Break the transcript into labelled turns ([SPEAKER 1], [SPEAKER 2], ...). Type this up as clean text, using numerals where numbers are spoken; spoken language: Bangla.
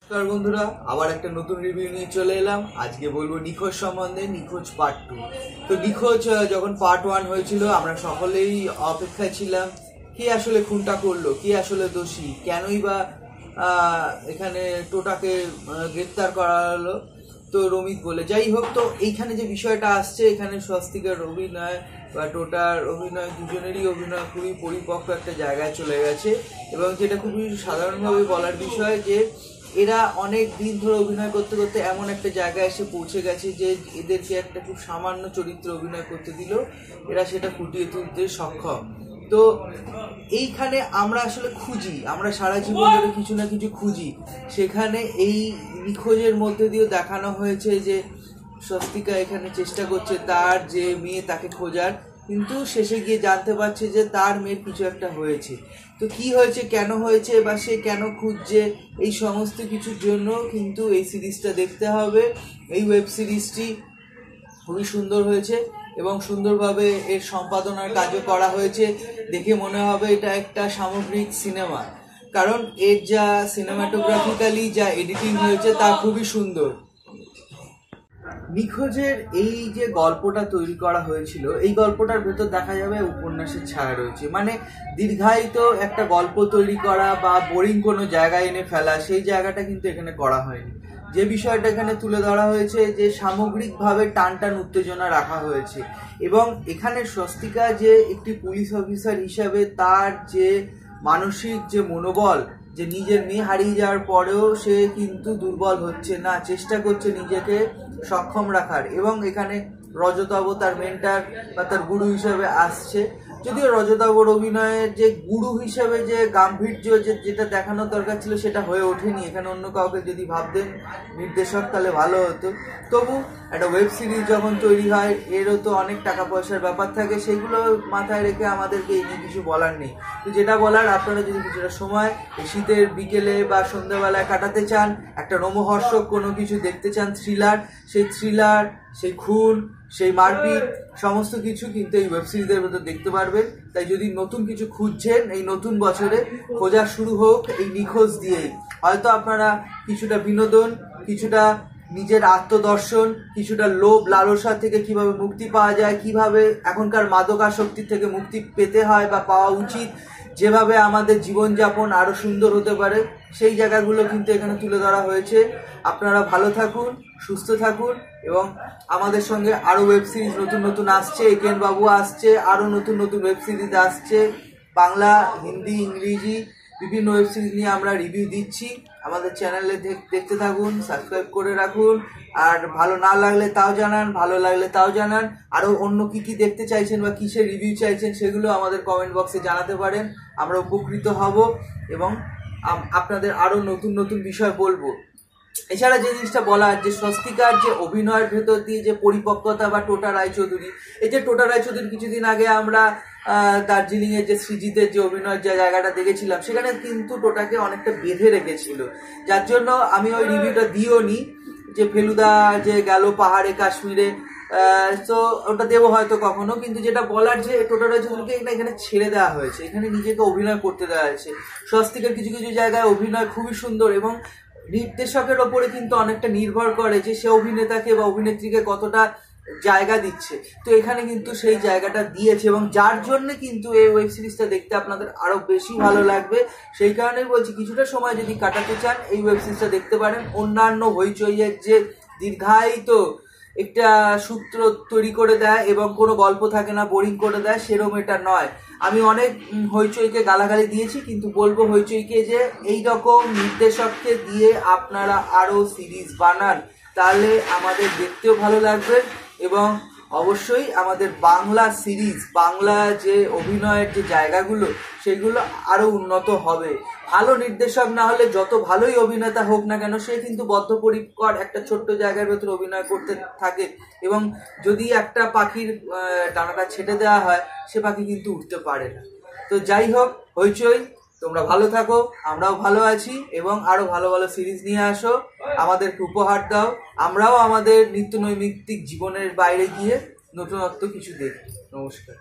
[SPEAKER 1] নমস্কার বন্ধুরা, আবার একটা নতুন রিভিউ নিয়ে চলে এলাম। আজকে বলবো নিখোঁজ সম্বন্ধে, নিখোঁজ পার্ট 2। তো নিখোঁজ যখন পার্ট 1 হয়েছিল, আমরা সকলেই অপেক্ষায় ছিলাম কে আসলে খুনটা করলো, কে আসলে দোষী, কেনই বা এখানে টোটাকে গ্রেপ্তার করা হলো তো রমিত বলে। যাই হোক, তো এইখানে যে বিষয়টা আসছে, এখানে স্বস্তিকার অভিনয় বা টোটার অভিনয়, দুজনেরই অভিনয় খুবই পরিপক্ক একটা জায়গায় চলে গেছে। এবং যেটা খুবই সাধারণভাবে বলার বিষয় যে এরা অনেক দিন ধরে অভিনয় করতে করতে এমন একটা জায়গায় এসে পৌঁছে গেছে যে এদেরকে একটা খুব সামান্য চরিত্রে অভিনয় করতে দিল, এরা সেটা ফুটিয়ে তুলতে সক্ষম। তো এইখানে আমরা আসলে খুঁজি, আমরা সারা জীবন ধরে কিছু না কিছু খুঁজি। সেখানে এই নিখোঁজের মধ্যে দিয়েও দেখানো হয়েছে যে স্বস্তিকা এখানে চেষ্টা করছে তার যে মেয়ে তাকে খোঁজার, কিন্তু শেষে গিয়ে জানতে পারছে যে তার মেয়ের কিছু একটা হয়েছে। তো কি হয়েছে, কেন হয়েছে, বা সে কেন খুঁজছে, এই সমস্ত কিছুর জন্য কিন্তু এই সিরিজটা দেখতে হবে। এই ওয়েব সিরিজটি খুবই সুন্দর হয়েছে এবং সুন্দরভাবে এর সম্পাদনার কাজও করা হয়েছে। দেখে মনে হবে এটা একটা সামগ্রিক সিনেমা, কারণ এর যা সিনেমাটোগ্রাফিক্যালি যা এডিটিং হয়েছে তা খুবই সুন্দর। নিখোঁজের এই যে গল্পটা তৈরি করা হয়েছিল, এই গল্পটার ভেতর দেখা যাবে উপন্যাসের ছায়া রয়েছে। মানে দীর্ঘায়িত একটা গল্প তৈরি করা বা বোরিং কোনো জায়গায় এনে ফেলা, সেই জায়গাটা কিন্তু এখানে করা হয়নি। যে বিষয়টা এখানে তুলে ধরা হয়েছে যে সামগ্রিকভাবে টান টান উত্তেজনা রাখা হয়েছে। এবং এখানে স্বস্তিকা যে একটি পুলিশ অফিসার হিসাবে তার যে মানসিক যে মনোবল, যে নিজের মেয়ে হারিয়ে যাওয়ার পরেও সে কিন্তু দুর্বল হচ্ছে না, চেষ্টা করছে নিজেকে সক্ষম রাখার। এবং এখানে রজতাভ তার মেন্টার বা তার গুরু হিসেবে আসছে। যদিও রজতাভর অভিনয়ের যে গুরু হিসেবে যে গাম্ভীর্য যেটা দেখানোর দরকার ছিল সেটা হয়ে ওঠেনি। এখানে অন্য কাউকে যদি ভাবতেন নির্দেশক তাহলে ভালো হতো। তবু একটা ওয়েব সিরিজ যখন তৈরি হয়, এরও তো অনেক টাকা পয়সার ব্যাপার থাকে, সেগুলো মাথায় রেখে আমাদেরকে এই নিয়ে কিছু বলার নেই। তো যেটা বলার, আপনারা যদি কিছুটা সময় শীতের বিকেলে বা সন্ধ্যাবেলায় কাটাতে চান, একটা রোমহর্ষক কোনো কিছু দেখতে চান, থ্রিলার, সেই খুন, সেই মারপিট, সমস্ত কিছু কিন্তু এই ওয়েব সিরিজের ভেতর দেখতে পারবেন। তাই যদি নতুন কিছু খুঁজছেন এই নতুন বছরে, খোঁজা শুরু হোক এই নিখোঁজ দিয়েই। হয়তো আপনারা কিছুটা বিনোদন, কিছুটা নিজের আত্মদর্শন, কিছুটা লোভ লালসা থেকে কিভাবে মুক্তি পাওয়া যায়, কিভাবে এখনকার মাদকাসক্তি থেকে মুক্তি পেতে হয় বা পাওয়া উচিত, যেভাবে আমাদের জীবনযাপন আরো সুন্দর হতে পারে, সেই জায়গাগুলো কিন্তু এখানে তুলে ধরা হয়েছে। আপনারা ভালো থাকুন, সুস্থ থাকুন এবং আমাদের সঙ্গে আরো ওয়েব সিরিজ নতুন নতুন আসছে, একেন বাবু আসছে, আরো নতুন নতুন ওয়েব সিরিজ আসছে, বাংলা, হিন্দি, ইংরেজি বিভিন্ন ওয়েব সিরিজ নিয়ে আমরা রিভিউ দিচ্ছি। আমাদের চ্যানেলে দেখতে থাকুন, সাবস্ক্রাইব করে রাখুন। আর ভালো না লাগলে তাও জানান, ভালো লাগলে তাও জানান। আরও অন্য কি কি দেখতে চাইছেন বা কিসের রিভিউ চাইছেন সেগুলো আমাদের কমেন্ট বক্সে জানাতে পারেন, আমরা উপকৃত হব এবং আপনাদের আরও নতুন নতুন বিষয় বলবো। এছাড়া যে জিনিসটা বলার, যে স্বস্তিকার যে অভিনয়ের ভেতর দিয়ে যে পরিপক্কতা, বা টোটা রায়চৌধুরী, এই যে টোটা রায়চৌধুরী কিছুদিন আগে আমরা দার্জিলিং এর যে সৃজিতের যে অভিনয়ের যে জায়গাটা দেখেছিলাম, সেখানে কিন্তু টোটাকে অনেকটা বেঁধে রেখেছিল, যার জন্য আমি ওই রিভিউটা দিও নি যে ফেলুদা যে গেল পাহাড়ে কাশ্মীরে, তো ওটা দেবো হয়তো কখনো। কিন্তু যেটা বলার, যে টোটা রায়চৌধুরীকে এখানে ছেড়ে দেওয়া হয়েছে, এখানে নিজেকে অভিনয় করতে দেওয়া হয়েছে। স্বস্তিকার কিছু কিছু জায়গায় অভিনয় খুবই সুন্দর এবং নির্দেশকের ওপরে কিন্তু অনেকটা নির্ভর করে যে সে অভিনেতাকে বা অভিনেত্রীকে কতটা জায়গা দিচ্ছে। তো এখানে কিন্তু সেই জায়গাটা দিয়েছে এবং যার জন্য কিন্তু এই ওয়েব সিরিজটা দেখতে আপনাদের আরো বেশি ভালো লাগবে। সেই কারণেই বলছি, কিছুটা সময় যদি কাটাতে চান এই ওয়েব সিরিজটা দেখতে পারেন। অন্যান্য হইচইয়ের যে দীর্ঘায়িত একটা সূত্র তৈরি করে দেয় এবং কোনো গল্প থাকে না, বোরিং করে দেয়, সেরকম এটা নয়। আমি অনেক হইচইকে গালাগালি দিয়েছি, কিন্তু বলবো হইচইকে যে এই রকম নির্দেশককে দিয়ে আপনারা আরো সিরিজ বানান, তাহলে আমাদের দেখতেও ভালো লাগবে এবং অবশ্যই আমাদের বাংলা সিরিজ, বাংলা যে অভিনয়ের যে জায়গাগুলো, সেগুলো আরো উন্নত হবে। ভালো নির্দেশক না হলে যত ভালোই অভিনেতা হোক না কেন, সে কিন্তু বদ্ধপরিকর একটা ছোট্ট জায়গার ভেতরে অভিনয় করতে থাকে এবং যদি একটা পাখির ডানাটা ছেটে দেওয়া হয়, সে পাখি কিন্তু উঠতে পারে না। তো যাই হোক, হইচই, তোমরা ভালো থাকো, আমরাও ভালো আছি এবং আরো ভালো ভালো সিরিজ নিয়ে আসো, আমাদেরকে উপহার দাও, আমরাও আমাদের নিত্য নৈমিত্তিক জীবনের বাইরে গিয়ে নতুনত্ব কিছু দেখি। নমস্কার।